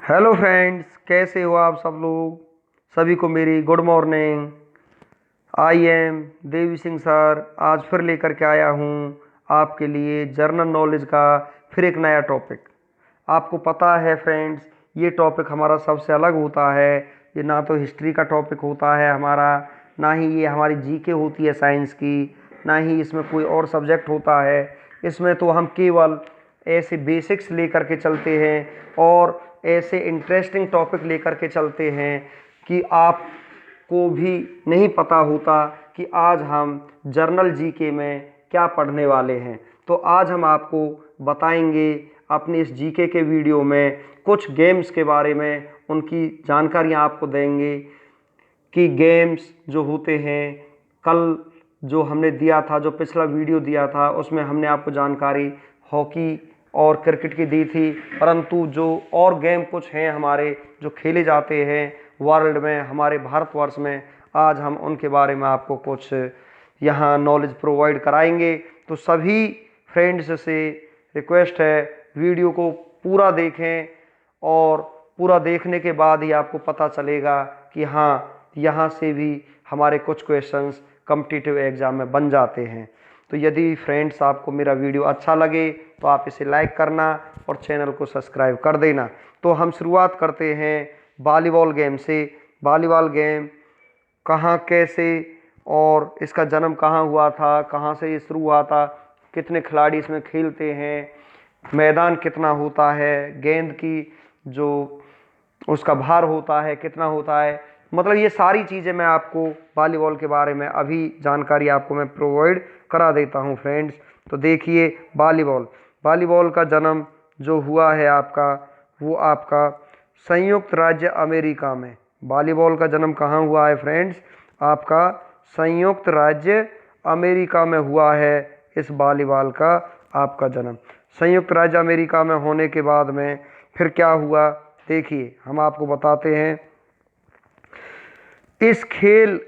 Hello friends, कैसे हो आप सब लोग। सभी को मेरी good morning. I am Devi Singh sir आज फिर लेकर के आया हूँ आपके लिए जर्नल नॉलेज का फिर एक नया टॉपिक। आपको पता है फ्रेंड्स, ये टॉपिक हमारा सबसे अलग होता है। ये ना तो हिस्ट्री का टॉपिक होता है हमारा, ना ही ये हमारी जीके होती है साइंस की, ना ही इसमें कोई और सब्जेक्ट होता है। इसमें तो हम केवल ऐसे बेसिक्स लेकर के चलते हैं और ऐसे इंटरेस्टिंग टॉपिक लेकर के चलते हैं कि आपको भी नहीं पता होता कि आज हम जर्नल जीके में क्या पढ़ने वाले हैं। तो आज हम आपको बताएंगे अपने इस जीके के वीडियो में कुछ गेम्स के बारे में, उनकी जानकारियां आपको देंगे कि गेम्स जो होते हैं, कल जो हमने दिया था, जो पिछला वीडियो दिया था उसमें हमने आपको जानकारी हॉकी और क्रिकेट की दी थी, परंतु जो और गेम कुछ हैं हमारे जो खेले जाते हैं वर्ल्ड में, हमारे भारतवर्ष में, आज हम उनके बारे में आपको कुछ यहाँ नॉलेज प्रोवाइड कराएंगे। तो सभी फ्रेंड्स से रिक्वेस्ट है वीडियो को पूरा देखें और पूरा देखने के बाद ही आपको पता चलेगा कि हाँ, यहाँ से भी हमारे कुछ क्वेश्चंस कॉम्पिटिटिव एग्जाम में बन जाते हैं। तो यदि फ्रेंड्स आपको मेरा वीडियो अच्छा लगे तो आप इसे लाइक करना और चैनल को सब्सक्राइब कर देना। तो हम शुरुआत करते हैं वॉलीबॉल गेम से। वॉलीबॉल गेम कहाँ, कैसे और इसका जन्म कहाँ हुआ था, कहाँ से ये शुरू हुआ था, कितने खिलाड़ी इसमें खेलते हैं, मैदान कितना होता है, गेंद की जो उसका भार होता है कितना होता है, मतलब ये सारी चीज़ें मैं आपको वॉलीबॉल के बारे में अभी जानकारी आपको मैं प्रोवाइड करा देता हूँ फ्रेंड्स। तो देखिए वॉलीबॉल, वॉलीबॉल का जन्म जो हुआ है आपका, वो आपका संयुक्त राज्य अमेरिका में। वॉलीबॉल का जन्म कहाँ हुआ है फ्रेंड्स, आपका संयुक्त राज्य अमेरिका में हुआ है। इस वॉलीबॉल का आपका जन्म संयुक्त राज्य अमेरिका में होने के बाद में फिर क्या हुआ, देखिए हम आपको बताते हैं। इस खेल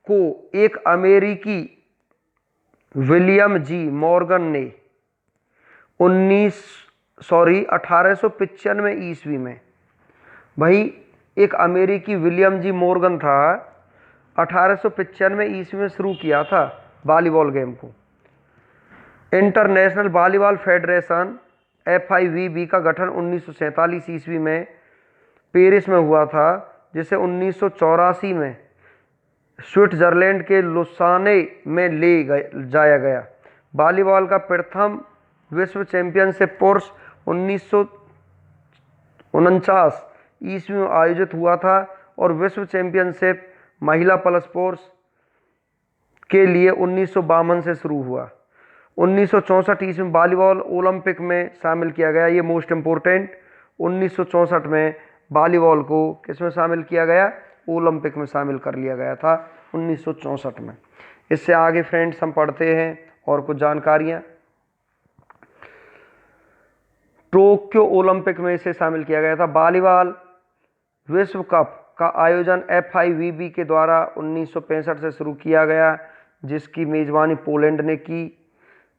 को एक अमेरिकी विलियम जी मॉर्गन ने 1895 ईस्वी में, भाई एक अमेरिकी विलियम जी मॉर्गन था, 1895 ईस्वी में शुरू किया था वॉलीबॉल गेम को। इंटरनेशनल वॉलीबॉल फेडरेशन FIVB का गठन 1947 ईस्वी में पेरिस में हुआ था, जिसे 1984 में स्विट्जरलैंड के लुसाने में जाया गया। वॉलीबॉल का प्रथम विश्व चैंपियनशिप पुरुष 1949 ईस्वी में आयोजित हुआ था और विश्व चैंपियनशिप महिला प्लस पुरुष के लिए 1952 से शुरू हुआ। 1964 ईस्वी में वॉलीबॉल ओलंपिक में शामिल किया गया। ये मोस्ट इम्पोर्टेंट, 1964 में वॉलीबॉल को किसमें शामिल किया गया, ओलंपिक में शामिल कर लिया गया था 1964 में। इससे आगे फ्रेंड्स हम पढ़ते हैं और कुछ जानकारियां। टोक्यो ओलंपिक में इसे शामिल किया गया था। वॉलीबॉल विश्व कप का आयोजन FIVB के द्वारा 1965 से शुरू किया गया, जिसकी मेजबानी पोलैंड ने की।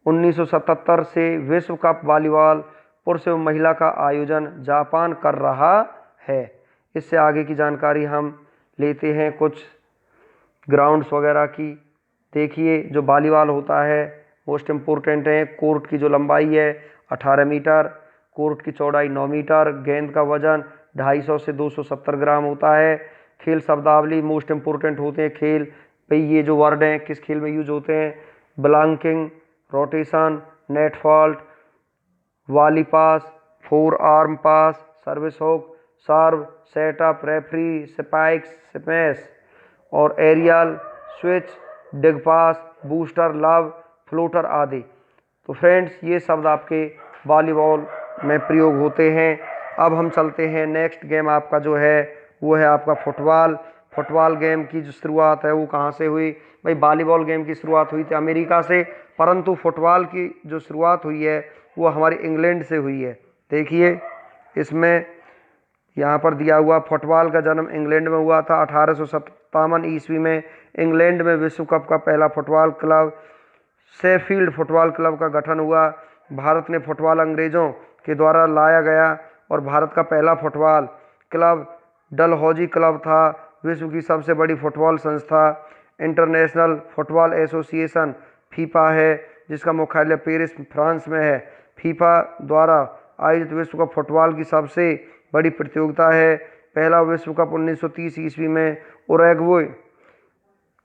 1977 से विश्व कप वॉलीबॉल पुरुष एवं महिला का आयोजन जापान कर रहा है। इससे आगे की जानकारी हम लेते हैं कुछ ग्राउंड्स वगैरह की। देखिए जो वॉलीबॉल होता है मोस्ट इम्पोर्टेंट है। कोर्ट की जो लंबाई है 18 मीटर, कोर्ट की चौड़ाई 9 मीटर, गेंद का वजन 250 से 270 ग्राम होता है। खेल शब्दावली मोस्ट इम्पोर्टेंट होते हैं। खेल भाई ये जो वर्ड हैं किस खेल में यूज होते हैं, blocking, rotation, net fault, volley pass, forearm pass, service hook, serve, setup, referee, spikes, smash और aerial, switch, dig pass, booster, love, floater आदि। तो फ्रेंड्स ये शब्द आपके वॉलीबॉल में प्रयोग होते हैं। अब हम चलते हैं नेक्स्ट गेम आपका जो है वो है आपका फुटबॉल। फुटबॉल गेम की जो शुरुआत है वो कहाँ से हुई, भाई वॉलीबॉल गेम की शुरुआत हुई थी अमेरिका से, परंतु फुटबॉल की जो शुरुआत हुई है वो हमारी इंग्लैंड से हुई है। देखिए इसमें यहाँ पर दिया हुआ फुटबॉल का जन्म इंग्लैंड में हुआ था। 1857 ईस्वी में इंग्लैंड में विश्व कप का पहला football club Sheffield football club का गठन हुआ। भारत ने फुटबॉल अंग्रेजों के द्वारा लाया गया और भारत का पहला फुटबॉल क्लब डलहौजी क्लब था। विश्व की सबसे बड़ी फुटबॉल संस्था इंटरनेशनल फुटबॉल एसोसिएशन फीफा है, जिसका मुख्यालय पेरिस फ्रांस में है। फीफा द्वारा आयोजित विश्व कप फुटबॉल की सबसे बड़ी प्रतियोगिता है। पहला विश्व कप 1930 ईस्वी में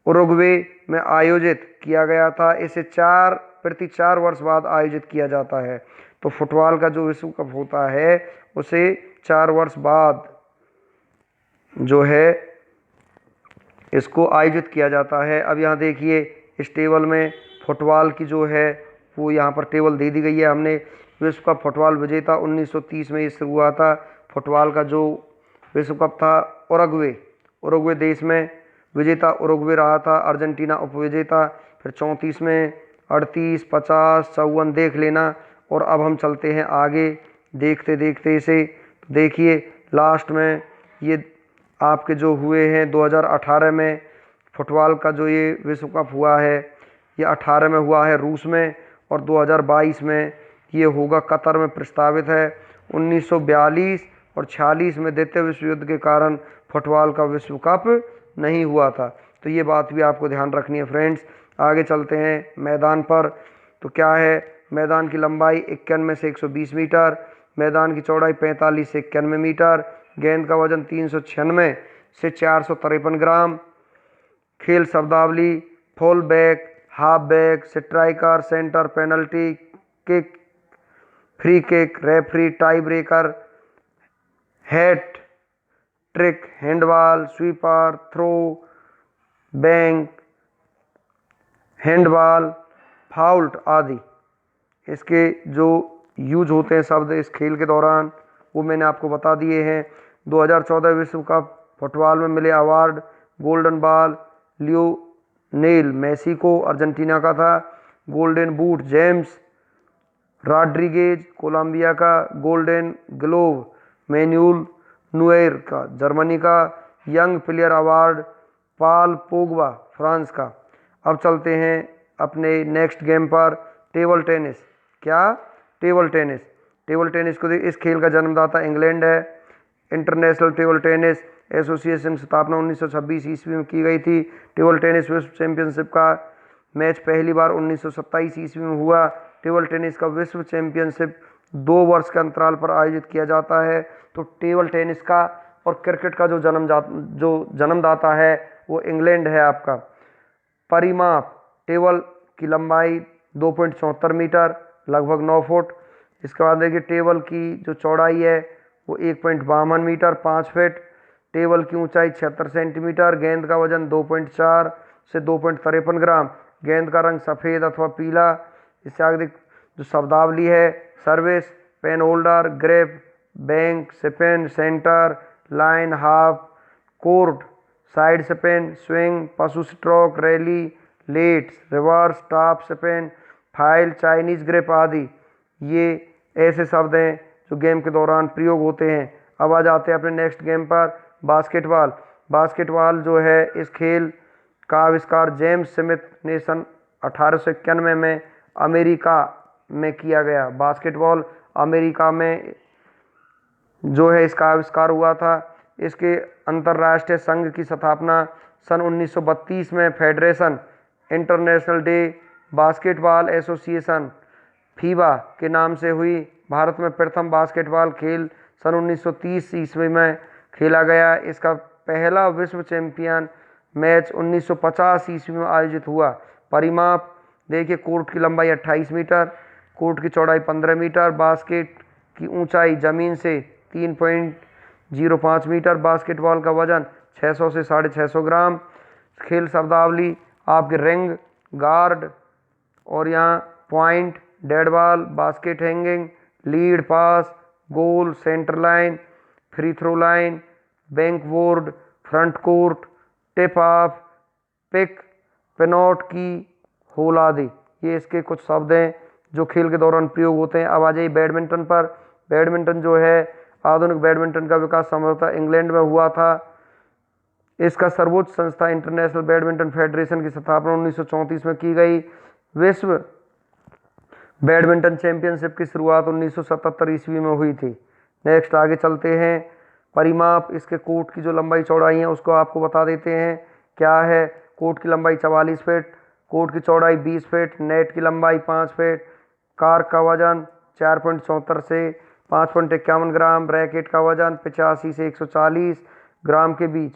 उरुग्वे में आयोजित किया गया था। इसे प्रति 4 वर्ष बाद आयोजित किया जाता है। तो फुटबॉल का जो विश्व कप होता है उसे 4 वर्ष बाद जो है इसको आयोजित किया जाता है। अब यहाँ देखिए इस टेबल में फुटबॉल की जो है वो यहाँ पर टेबल दे दी गई है। हमने विश्व कप फुटबॉल विजेता 1930 में ये शुरू हुआ था। फुटबॉल का जो विश्व कप था उरुग्वे देश में विजेता उरुग्वे रहा था, अर्जेंटीना उपविजेता। फिर 34 में 38, 50, 54 देख लेना। और अब हम चलते हैं आगे देखते देखते इसे। तो देखिए लास्ट में ये आपके जो हुए हैं 2018 में फुटबॉल का जो ये विश्व कप हुआ है ये 18 में हुआ है रूस में, और 2022 में ये होगा कतर में प्रस्तावित है। 1942 और 46 में द्वितीय विश्व युद्ध के कारण फुटबॉल का विश्व कप नहीं हुआ था। तो ये बात भी आपको ध्यान रखनी है फ्रेंड्स। आगे चलते हैं मैदान पर। तो क्या है, मैदान की लंबाई 91 से 120 मीटर, मैदान की चौड़ाई 45 से 91 मीटर, गेंद का वजन 396 से 453 ग्राम। खेल शब्दावली: full back, half back, striker, centre, penalty kick, free kick, referee, tie breaker, hat trick, handball, sweeper, throw, bank, handball, foul आदि इसके जो यूज होते हैं शब्द इस खेल के दौरान वो मैंने आपको बता दिए हैं। 2014 विश्व कप फुटबॉल में मिले award: golden ball Lionel Messi को, अर्जेंटीना का था। Golden boot James Rodriguez, Colombia का। गोल्डन ग्लोव मैनुअल नोयर का, जर्मनी का। Young player award Paul Pogba, France का। अब चलते हैं अपने नेक्स्ट गेम पर, टेबल टेनिस। क्या? Table tennis. टेबल टेनिस को इस खेल का जन्मदाता इंग्लैंड है। इंटरनेशनल टेबल टेनिस एसोसिएशन की स्थापना 1926 ईस्वी में की गई थी। टेबल टेनिस विश्व चैंपियनशिप का मैच पहली बार 1927 ईस्वी में हुआ। टेबल टेनिस का विश्व चैंपियनशिप 2 वर्ष के अंतराल पर आयोजित किया जाता है। तो टेबल टेनिस का और क्रिकेट का जो जन्मदाता है वो इंग्लैंड है आपका। परिमाप: टेबल की लंबाई 2.74 मीटर, लगभग 9 फुट। इसके बाद देखिए टेबल की जो चौड़ाई है वो 1.52 मीटर, 5 फीट। टेबल की ऊंचाई 76 सेंटीमीटर। गेंद का वजन 2.4 से 2.53 ग्राम। गेंद का रंग सफ़ेद अथवा पीला। इससे आगे जो शब्दावली है: service, pen holder, grip, bank, spin, centre, line, half court, side spin, swing, push stroke, rally, lets, reverse, top spin, file, Chinese grip आदि ये ऐसे शब्द हैं जो गेम के दौरान प्रयोग होते हैं। अब आ जाते हैं अपने नेक्स्ट गेम पर, बास्केटबॉल। बास्केटबॉल जो है इस खेल का आविष्कार जेम्स स्मिथ ने सन 1891 में अमेरिका में किया गया। बास्केटबॉल अमेरिका में जो है इसका आविष्कार हुआ था। इसके अंतर्राष्ट्रीय संघ की स्थापना सन 1932 में federation international day basketball association FIBA के नाम से हुई। भारत में प्रथम बास्केटबॉल खेल सन 1930 ईस्वी में खेला गया। इसका पहला विश्व चैंपियन मैच 1950 ईस्वी में आयोजित हुआ। परिमाप देखिए, कोर्ट की लंबाई 28 मीटर, कोर्ट की चौड़ाई 15 मीटर, बास्केट की ऊंचाई जमीन से 3.05 मीटर, बास्केटबॉल का वजन 600 से 650 ग्राम। खेल शब्दावली आपके रिंग, गार्ड और यहाँ point, dead ball, basket hanging, lead pass, goal, centre line, free throw line, bank board, front court, tip off, pick, पेनॉट की, होल आदि ये इसके कुछ शब्द हैं जो खेल के दौरान प्रयोग होते हैं। अब आ जाइए बैडमिंटन पर। बैडमिंटन जो है आधुनिक बैडमिंटन का विकास संभवतः इंग्लैंड में हुआ था। इसका सर्वोच्च संस्था इंटरनेशनल बैडमिंटन फेडरेशन की स्थापना 1934 में की गई। विश्व बैडमिंटन चैंपियनशिप की शुरुआत 1977 ईस्वी में हुई थी। नेक्स्ट आगे चलते हैं। परिमाप, इसके कोट की जो लंबाई चौड़ाई है उसको आपको बता देते हैं। क्या है? कोट की लंबाई 44 फीट, कोट की चौड़ाई 20 फीट, नेट की लंबाई 5 फीट, कार का वजन 4.74 से 5.51 ग्राम, रैकेट का वजन 85 से 140 ग्राम के बीच।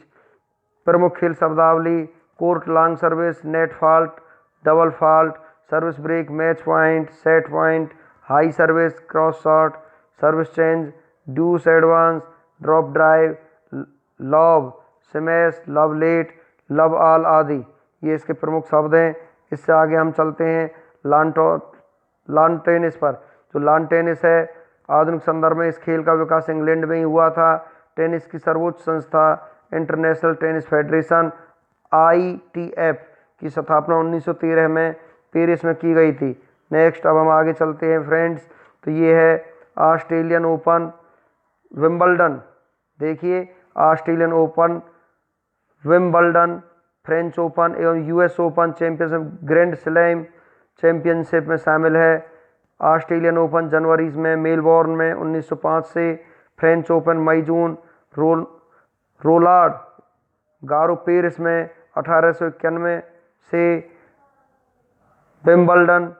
प्रमुख खेल शब्दावली: court long service, net fault, double fault, service break, match point, set point, high service, cross shot, service change, deuce advance, drop drive, lob, smash, lob let, lob all आदि ये इसके प्रमुख शब्द हैं। इससे आगे हम चलते हैं लॉन टेनिस पर। जो लॉन टेनिस है, आधुनिक संदर्भ में इस खेल का विकास इंग्लैंड में ही हुआ था। टेनिस की सर्वोच्च संस्था इंटरनेशनल टेनिस फेडरेशन ITF की स्थापना 1913 में पेरिस में की गई थी। नेक्स्ट अब हम आगे चलते हैं फ्रेंड्स, तो ये है ऑस्ट्रेलियन ओपन, विंबलडन। देखिए, Australian open, Wimbledon, French open एवं US open championship grand slam championship में शामिल है। ऑस्ट्रेलियन ओपन जनवरी में मेलबोर्न में 1905 से, फ्रेंच ओपन मई जून रोलांड गारो पेरिस में 1891 से, विंबलडन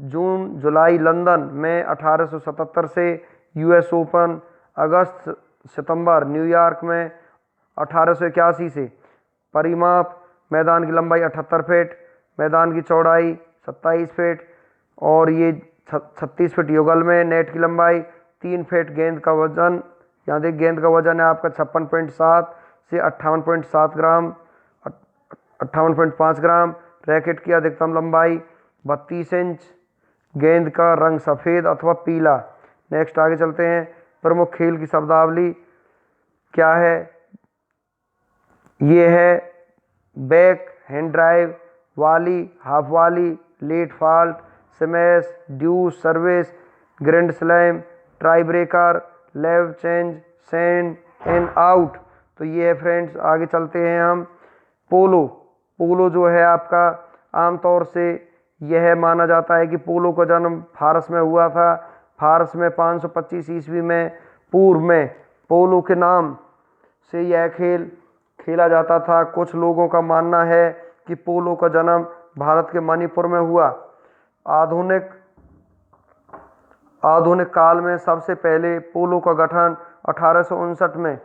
जून जुलाई लंदन में 1877 से, US ओपन अगस्त सितंबर न्यूयॉर्क में 1881 से। परिमाप: मैदान की लंबाई 78 फीट, मैदान की चौड़ाई 27 फीट और ये 36 फीट युगल में। नेट की लंबाई 3 फीट, गेंद का वजन, यहाँ देख गेंद का वजन है आपका 56.7 से 58.7 ग्राम, 58.5 ग्राम। रैकेट की अधिकतम लंबाई 32 इंच, गेंद का रंग सफ़ेद अथवा पीला। नेक्स्ट आगे चलते हैं। प्रमुख खेल की शब्दावली क्या है? ये है backhand drive, volley, half volley, let fault, smash, deuce service, grand slam, tie breaker, love change, send and out. तो ये है फ्रेंड्स। आगे चलते हैं हम। पोलो, पोलो जो है आपका आमतौर से यह माना जाता है कि पोलो का जन्म फारस में हुआ था। फारस में 525 ईस्वी में पूर्व में पोलो के नाम से यह खेल खेला जाता था। कुछ लोगों का मानना है कि पोलो का जन्म भारत के मणिपुर में हुआ। आधुनिक काल में सबसे पहले पोलो का गठन 1859 में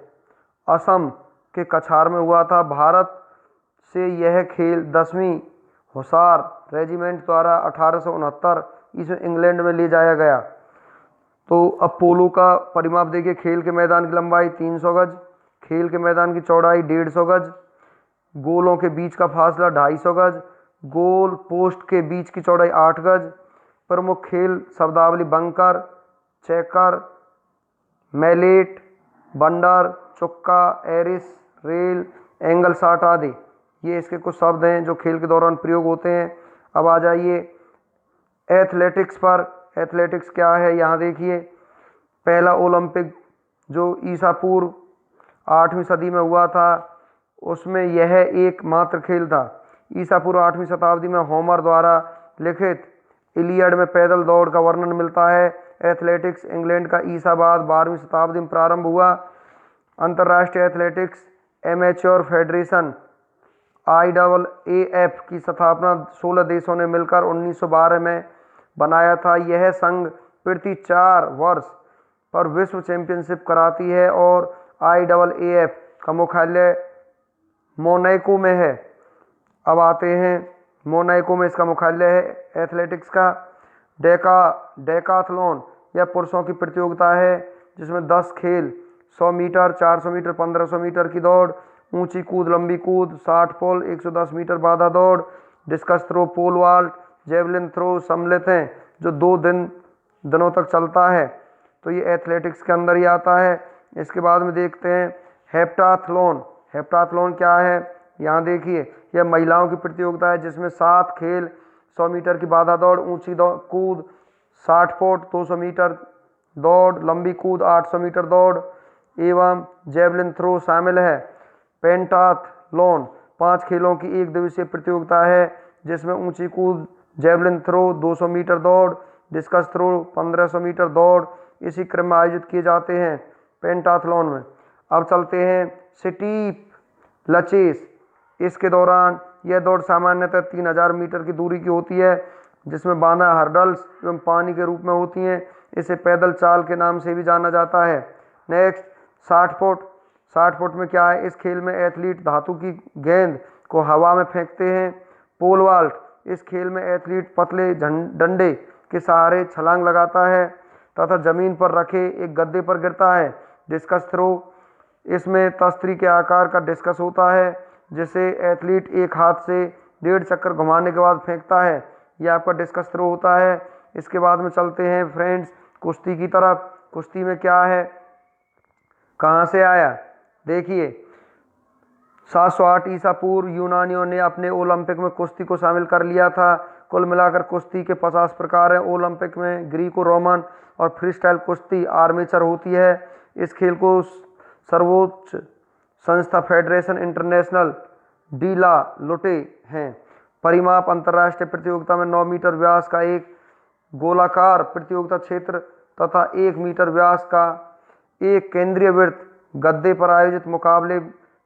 असम के कछार में हुआ था। भारत से यह खेल 10वीं हुसार रेजिमेंट द्वारा 1869 ईस्वी इंग्लैंड में ले जाया गया। तो अब पोलो का परिमाप देखिए। खेल के मैदान की लंबाई 300 गज, खेल के मैदान की चौड़ाई 150 गज, गोलों के बीच का फासला 250 गज, गोल पोस्ट के बीच की चौड़ाई 8 गज। प्रमुख खेल शब्दावली: bunker, checker, mallet, बंडर, चुक्का, Eris, rail, angle shot आदि ये इसके कुछ शब्द हैं जो खेल के दौरान प्रयोग होते हैं। अब आ जाइए एथलेटिक्स पर। एथलेटिक्स क्या है यहाँ देखिए। पहला ओलंपिक जो ईसा पूर्व 8वीं सदी में हुआ था, उसमें यह एकमात्र खेल था। ईसा पूर्व 8वीं शताब्दी में होमर द्वारा लिखित इलियड में पैदल दौड़ का वर्णन मिलता है। एथलेटिक्स इंग्लैंड का ईसा बाद 12वीं शताब्दी में प्रारंभ हुआ। अंतर्राष्ट्रीय एथलेटिक्स एमेच्योर फेडरेशन IAAF की स्थापना 16 देशों ने मिलकर 1912 में बनाया था। यह संघ प्रति 4 वर्ष पर विश्व चैंपियनशिप कराती है और IAAF का मुख्यालय मोनाको में है। अब आते हैं, मोनाको में इसका मुख्यालय है एथलेटिक्स का। डेकाथलॉन यह पुरुषों की प्रतियोगिता है जिसमें 10 खेल 100 मीटर, 400 मीटर, 1500 मीटर की दौड़, ऊंची कूद, लंबी कूद, 60 पोल, 110 मीटर बाधा दौड़, discus throw, pole vault, javelin throw सम्मिलित हैं जो 2 दिनों तक चलता है। तो ये एथलेटिक्स के अंदर ही आता है। इसके बाद में देखते हैं हेप्टाथलॉन। हेप्टाथलॉन क्या है यहाँ देखिए। यह महिलाओं की प्रतियोगिता है जिसमें 7 खेल 100 मीटर की बाधा दौड़, ऊंची कूद 60 फुट, 200 मीटर दौड़, लंबी कूद 800 मीटर दौड़ एवं जेवलिन थ्रो शामिल है। पेंटाथलॉन 5 खेलों की एक दिवसीय प्रतियोगिता है जिसमें ऊंची कूद, जेवलिन थ्रो, 200 मीटर दौड़, डिस्कस थ्रो, 1500 मीटर दौड़ इसी क्रम में आयोजित किए जाते हैं पेंटाथलॉन में। अब चलते हैं स्टीप लचेस। इसके दौरान यह दौड़ सामान्यतः 3000 मीटर की दूरी की होती है, जिसमें बांधा हर्डल्स एवं पानी के रूप में होती हैं। इसे पैदल चाल के नाम से भी जाना जाता है। Next 60 foot. 60 फुट में क्या है, इस खेल में एथलीट धातु की गेंद को हवा में फेंकते हैं। Pole vault. इस खेल में एथलीट पतले डंडे के सहारे छलांग लगाता है तथा जमीन पर रखे एक गद्दे पर गिरता है। Discus throw. इसमें तस्तरी के आकार का डिस्कस होता है, जिसे एथलीट एक हाथ से 1.5 चक्कर घुमाने के बाद फेंकता है। यह आपका डिस्कस थ्रो होता है। इसके बाद में चलते हैं फ्रेंड्स कुश्ती की तरफ। कुश्ती में क्या है, कहाँ से आया, देखिए 708 ईसा पूर्व यूनानियों ने अपने ओलंपिक में कुश्ती को शामिल कर लिया था। कुल मिलाकर कुश्ती के 50 प्रकार हैं। ओलंपिक में ग्रीको रोमन और फ्री स्टाइल कुश्ती आर्मेचर होती है। इस खेल को सर्वोच्च संस्था फेडरेशन इंटरनेशनल डी ला लुटे हैं। परिमाप अंतर्राष्ट्रीय प्रतियोगिता में 9 मीटर व्यास का एक गोलाकार प्रतियोगिता क्षेत्र तथा 1 मीटर व्यास का एक केंद्रीय वृत्त गद्दे पर आयोजित मुकाबले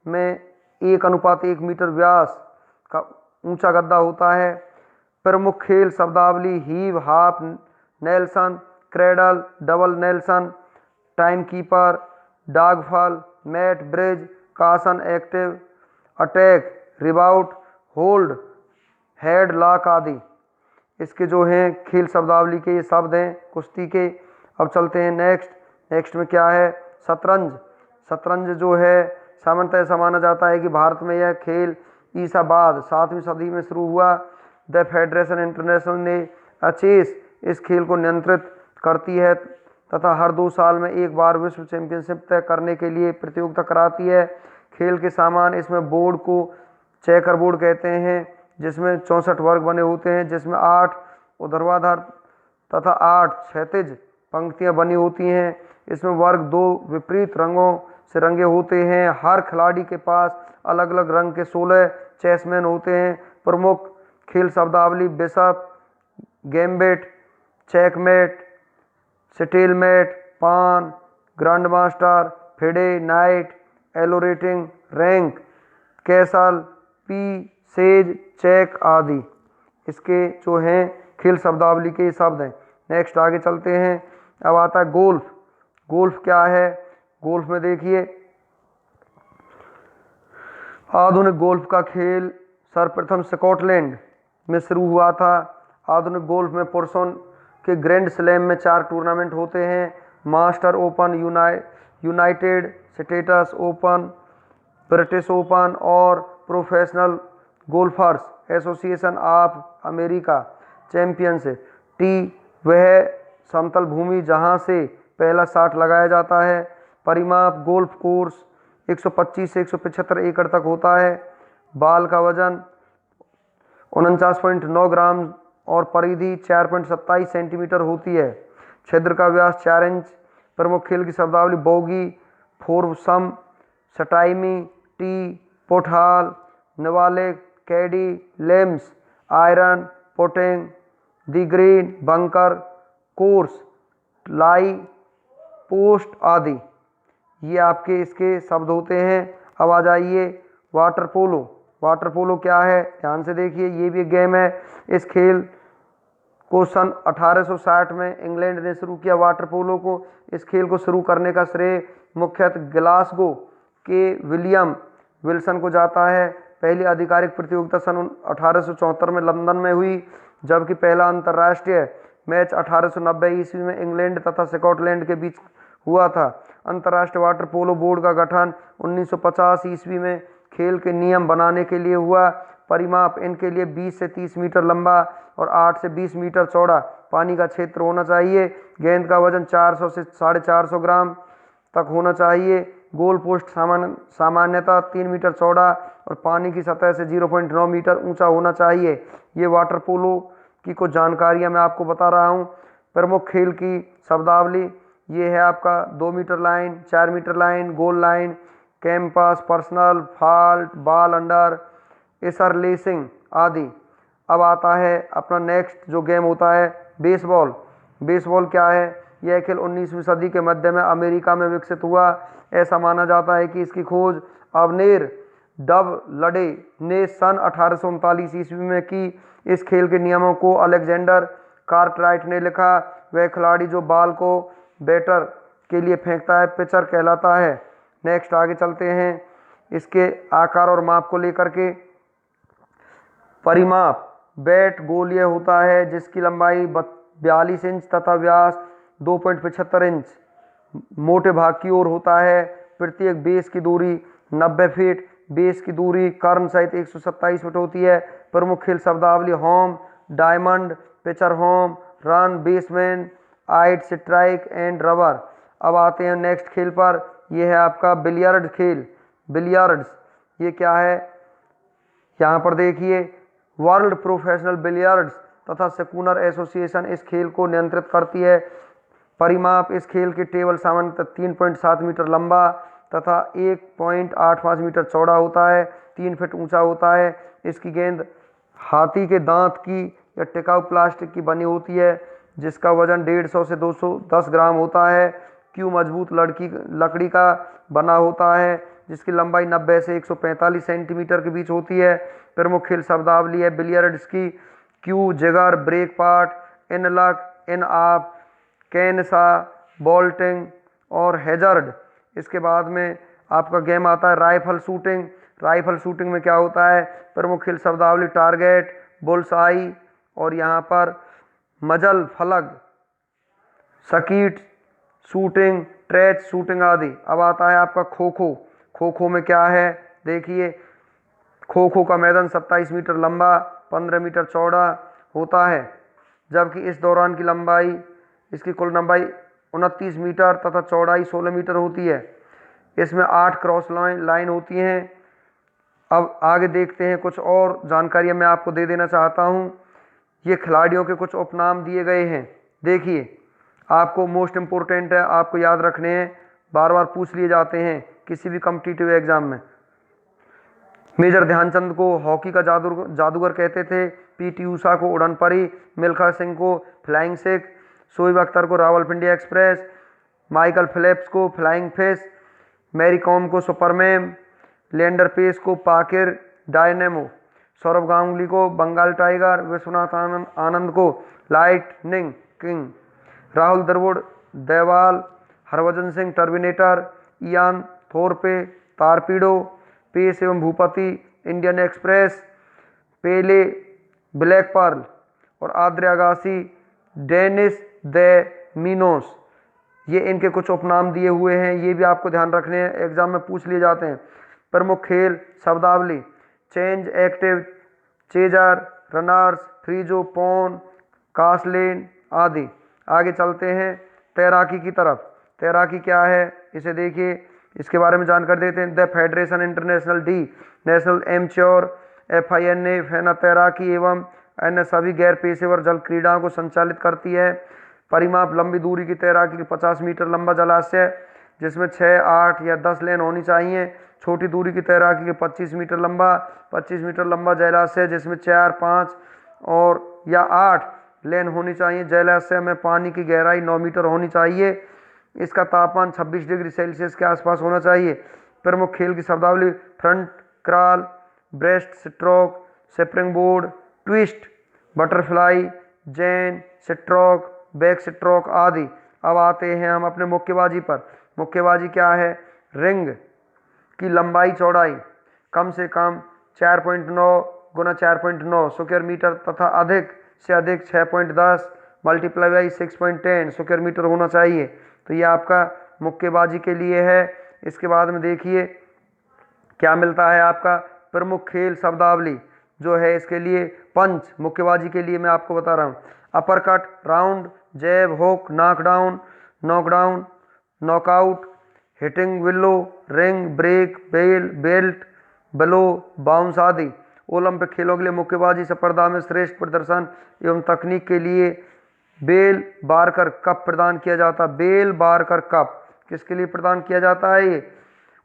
में 1:1 मीटर व्यास का ऊंचा गद्दा होता है। प्रमुख खेल शब्दावली heave, half, nelson, cradle, double nelson, time keeper, dogfall, mat bridge, कासन, एक्टिव, अटैक, रिबाउट, होल्ड, हेड लॉक आदि इसके जो हैं खेल शब्दावली के ये शब्द हैं कुश्ती के। अब चलते हैं नेक्स्ट में क्या है, शतरंज। शतरंज जो है सामान्यतः माना जाता है कि भारत में यह खेल ईसा बाद 7वीं सदी में शुरू हुआ। द फेडरेशन इंटरनेशनल ने चेस इस खेल को नियंत्रित करती है तथा हर 2 साल में एक बार विश्व चैंपियनशिप तय करने के लिए प्रतियोगिता कराती है। खेल के सामान, इसमें बोर्ड को चेकर बोर्ड कहते हैं, जिसमें 64 वर्ग बने होते हैं, जिसमें 8 ऊर्ध्वाधर तथा 8 क्षैतिज पंक्तियां बनी होती हैं। इसमें वर्ग 2 विपरीत रंगों से रंगे होते हैं। हर खिलाड़ी के पास अलग अलग रंग के 16 चेसमैन होते हैं। प्रमुख खेल शब्दावली bishop, gambit, checkmate, stalemate, pawn, grand master, FIDE, knight, Elo rating, rank, castle, पी, सेज, चेक आदि इसके जो हैं खेल शब्दावली के शब्द हैं। नेक्स्ट आगे चलते हैं। अब आता है गोल्फ। गोल्फ क्या है, गोल्फ में देखिए आधुनिक गोल्फ का खेल सर्वप्रथम स्कॉटलैंड में शुरू हुआ था। आधुनिक गोल्फ में पुरुषों के ग्रैंड स्लैम में 4 टूर्नामेंट होते हैं, master open, United States open, British open और professional golfers association of America championship. Tee वह समतल भूमि जहां से पहला शॉट लगाया जाता है। परिमाप गोल्फ कोर्स 125 से 175 एकड़ तक होता है। बाल का वजन 49.9 ग्राम और परिधि 4.27 सेंटीमीटर होती है। छिद्र का व्यास 4 इंच। प्रमुख खेल की शब्दावली बोगी, फोरसम, सटाइमी, टी, पुटहाल, निवालिक, कैडी, लेम्स, आयरन, पुटिंग, दी ग्रीन, बंकर, कोर्स, लाई, पोस्ट आदि ये आपके इसके शब्द होते हैं। अब आ जाइए वाटर पोलो। वाटर पोलो क्या है, ध्यान से देखिए, ये भी एक गेम है। इस खेल को सन 1860 में इंग्लैंड ने शुरू किया वाटर पोलो को। इस खेल को शुरू करने का श्रेय मुख्यतः ग्लासगो के विलियम विल्सन को जाता है। पहली आधिकारिक प्रतियोगिता सन 1874 में लंदन में हुई, जबकि पहला अंतर्राष्ट्रीय मैच 1890 ईस्वी में इंग्लैंड तथा स्कॉटलैंड के बीच हुआ था। अंतर्राष्ट्रीय वाटर पोलो बोर्ड का गठन 1950 ईस्वी में खेल के नियम बनाने के लिए हुआ। परिमाप इनके लिए 20 से 30 मीटर लंबा और 8 से 20 मीटर चौड़ा पानी का क्षेत्र होना चाहिए। गेंद का वजन 400 से 450 ग्राम तक होना चाहिए। गोल पोस्ट सामान्यतः 3 मीटर चौड़ा और पानी की सतह से 0.9 मीटर ऊंचा होना चाहिए। ये वाटर पोलो की कुछ जानकारियां मैं आपको बता रहा हूं। प्रमुख खेल की शब्दावली ये है आपका 2 metre line, 4 metre line, goal line, campus, personal, fault, ball under, एसर लेसिंग आदि। अब आता है अपना नेक्स्ट जो गेम होता है बेसबॉल। बेसबॉल क्या है, यह खेल 19वीं सदी के मध्य में अमेरिका में विकसित हुआ। ऐसा माना जाता है कि इसकी खोज अवनेर डवलडे ने सन 1839 ईस्वी में की। इस खेल के नियमों को अलेक्जेंडर कार्टराइट ने लिखा। वह खिलाड़ी जो बॉल को बैटर के लिए फेंकता है पिचर कहलाता है। नेक्स्ट आगे चलते हैं इसके आकार और माप को लेकर के। परिमाप बैट गोल यह होता है जिसकी लंबाई 42 इंच तथा व्यास 2.75 इंच मोटे भाग की ओर होता है। प्रत्येक बेस की दूरी 90 फीट, बेस की दूरी कर्न सहित 127 फीट होती है। प्रमुख खेल शब्दावली home, diamond, pitcher home, run, baseman, आइट, स्ट्राइक एंड रबर। अब आते हैं नेक्स्ट खेल पर। यह है आपका बिलियर्ड खेल। बिलियर्ड्स ये क्या है, यहाँ पर देखिए वर्ल्ड प्रोफेशनल बिलियर्ड्स तथा सेकूनर एसोसिएशन इस खेल को नियंत्रित करती है। परिमाप इस खेल के टेबल सामान्यतः 3.7 मीटर लंबा तथा 1.85 मीटर चौड़ा होता है, 3 फीट ऊंचा होता है। इसकी गेंद हाथी के दांत की या टिकाऊ प्लास्टिक की बनी होती है जिसका वजन 150 से 210 ग्राम होता है। क्यू मजबूत लकड़ी का बना होता है जिसकी लंबाई 90 से 145 सेंटीमीटर के बीच होती है। प्रमुख खेल शब्दावली है बिलियर्ड्स की। क्यू, जिगर, ब्रेक पार्ट, इन लक, इन आप, कैनसा, बॉल्टिंग और हैजर्ड। इसके बाद में आपका गेम आता है राइफल शूटिंग। राइफल शूटिंग में क्या होता है, प्रमुख खेल शब्दावली टारगेट, बुल्स आई और यहाँ पर मजल फलक, सकीट शूटिंग, ट्रेच शूटिंग आदि। अब आता है आपका खो खो। खो खो में क्या है देखिए, खो खो का मैदान 27 मीटर लंबा 15 मीटर चौड़ा होता है जबकि इस दौरान की लंबाई इसकी कुल लंबाई 29 मीटर तथा चौड़ाई 16 मीटर होती है। इसमें 8 क्रॉस लाइन होती हैं। अब आगे देखते हैं, कुछ और जानकारियां मैं आपको दे देना चाहता हूं। ये खिलाड़ियों के कुछ उपनाम दिए गए हैं। देखिए आपको मोस्ट इम्पोर्टेंट है, आपको याद रखने हैं, बार बार पूछ लिए जाते हैं किसी भी कॉम्पिटिटिव एग्जाम में। मेजर ध्यानचंद को हॉकी का जादूगर कहते थे। पीटी ऊषा को उड़न परी, मिल्खा सिंह को फ्लाइंग सिख, शोएब अख्तर को रावलपिंडी एक्सप्रेस, माइकल फिलिप्स को फ्लाइंग फिश, मैरी कॉम को सुपरमैन, लिएंडर पेस को पाकिर डायनेमो, सौरभ गांगुली को बंगाल टाइगर, विश्वनाथ आनंद को lightning king, Rahul Dravid the wall, Harbhajan Singh terminator, Ian Thorpe torpedo, Paes एवं Bhupathi Indian express, Pele black pearl और Andre Agassi Dennis the menace. ये इनके कुछ उपनाम दिए हुए हैं, ये भी आपको ध्यान रखने हैं, एग्जाम में पूछ लिए जाते हैं। प्रमुख खेल शब्दावली चेंज, एक्टिव, चेजर, रनर्स, फ्रीजो, पॉन, कासलेन आदि। आगे चलते हैं तैराकी की तरफ। तैराकी क्या है इसे देखिए, इसके बारे में जानकारी देते हैं। द फेडरेशन इंटरनेशनल डी नेशनल एमच्योर FINA फैना तैराकी एवं अन्य सभी गैर पेशेवर जल क्रीड़ाओं को संचालित करती है। परिमाप लंबी दूरी की तैराकी की 50 मीटर लंबा जलाशय जिसमें 6, 8 या 10 लेन होनी चाहिए। छोटी दूरी की तैराकी के 25 मीटर लंबा जलाशय जिसमें 4, 5 और या 8 लेन होनी चाहिए। जलाशय में पानी की गहराई 9 मीटर होनी चाहिए। इसका तापमान 26 डिग्री सेल्सियस के आसपास होना चाहिए। प्रमुख खेल की शब्दावली front crawl, breast stroke, spring board, twist, butterfly, Jain stroke, back stroke आदि। अब आते हैं हम अपने मुक्केबाजी पर। मुक्केबाजी क्या है, रिंग की लंबाई चौड़ाई कम से कम 4.9 गुना 4.9 स्क्वायर मीटर तथा अधिक से अधिक 6.10 मल्टीप्लाई बाई 6.10 स्क्वायर मीटर होना चाहिए। तो ये आपका मुक्केबाजी के लिए है। इसके बाद में देखिए क्या मिलता है आपका प्रमुख खेल शब्दावली जो है इसके लिए पंच। मुक्केबाजी के लिए मैं आपको बता रहा हूँ, uppercut, round, jab, hook, knockdown, knockdown, knockout, hitting below, ring, break, bell, belt, blow, bounce आदि। ओलंपिक खेलों के लिए मुक्केबाजी स्पर्धा में श्रेष्ठ प्रदर्शन एवं तकनीक के लिए बेल बारकर कप प्रदान किया जाता है। बेल बारकर कप किसके लिए प्रदान किया जाता है, ये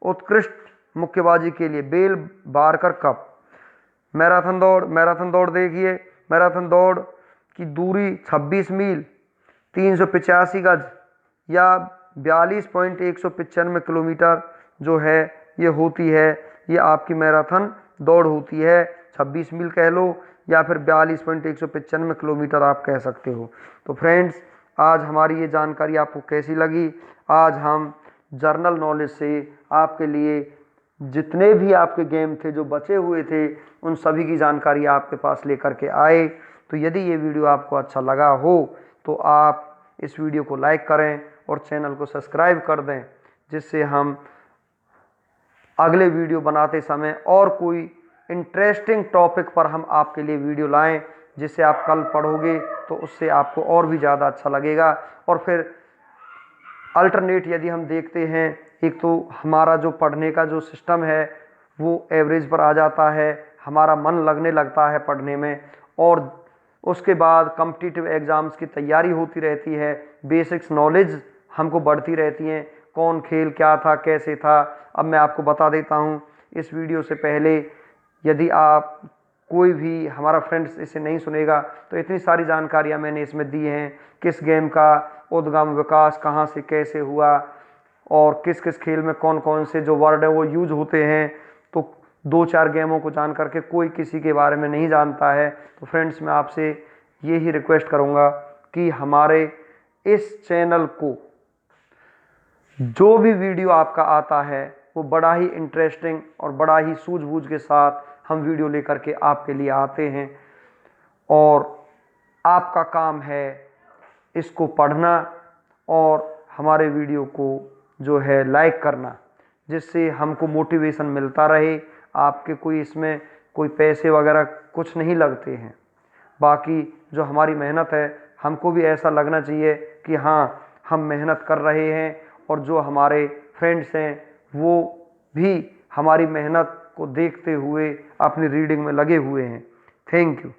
उत्कृष्ट मुक्केबाजी के लिए बेल बारकर कप। मैराथन दौड़, मैराथन दौड़ देखिए, मैराथन दौड़ की दूरी 26 मील 385 गज या 42.195 किलोमीटर जो है ये होती है, ये आपकी मैराथन दौड़ होती है। 26 मील कह लो या फिर 42.195 किलोमीटर आप कह सकते हो। तो फ्रेंड्स, आज हमारी ये जानकारी आपको कैसी लगी? आज हम जर्नल नॉलेज से आपके लिए जितने भी आपके गेम थे जो बचे हुए थे उन सभी की जानकारी आपके पास लेकर के आए। तो यदि ये वीडियो आपको अच्छा लगा हो तो आप इस वीडियो को लाइक करें और चैनल को सब्सक्राइब कर दें, जिससे हम अगले वीडियो बनाते समय और कोई इंटरेस्टिंग टॉपिक पर हम आपके लिए वीडियो लाएं, जिससे आप कल पढ़ोगे तो उससे आपको और भी ज़्यादा अच्छा लगेगा। और फिर अल्टरनेट यदि हम देखते हैं, एक तो हमारा जो पढ़ने का जो सिस्टम है वो एवरेज पर आ जाता है, हमारा मन लगने लगता है पढ़ने में, और उसके बाद कॉम्पिटिटिव एग्ज़ाम्स की तैयारी होती रहती है, बेसिक्स नॉलेज हमको बढ़ती रहती हैं, कौन खेल क्या था कैसे था। अब मैं आपको बता देता हूँ इस वीडियो से पहले, यदि आप कोई भी हमारा फ्रेंड्स इसे नहीं सुनेगा तो इतनी सारी जानकारियाँ मैंने इसमें दी हैं, किस गेम का उद्गम विकास कहाँ से कैसे हुआ और किस किस खेल में कौन कौन से जो वर्ड है वो यूज होते हैं। तो 2-4 गेमों को जान करके कोई किसी के बारे में नहीं जानता है। तो फ्रेंड्स, मैं आपसे यही रिक्वेस्ट करूँगा कि हमारे इस चैनल को जो भी वीडियो आपका आता है वो बड़ा ही इंटरेस्टिंग और बड़ा ही सूझबूझ के साथ हम वीडियो लेकर के आपके लिए आते हैं, और आपका काम है इसको पढ़ना और हमारे वीडियो को जो है लाइक करना, जिससे हमको मोटिवेशन मिलता रहे। आपके कोई इसमें कोई पैसे वगैरह कुछ नहीं लगते हैं, बाकी जो हमारी मेहनत है हमको भी ऐसा लगना चाहिए कि हाँ हम मेहनत कर रहे हैं, और जो हमारे फ्रेंड्स हैं वो भी हमारी मेहनत को देखते हुए अपनी रीडिंग में लगे हुए हैं। Thank you.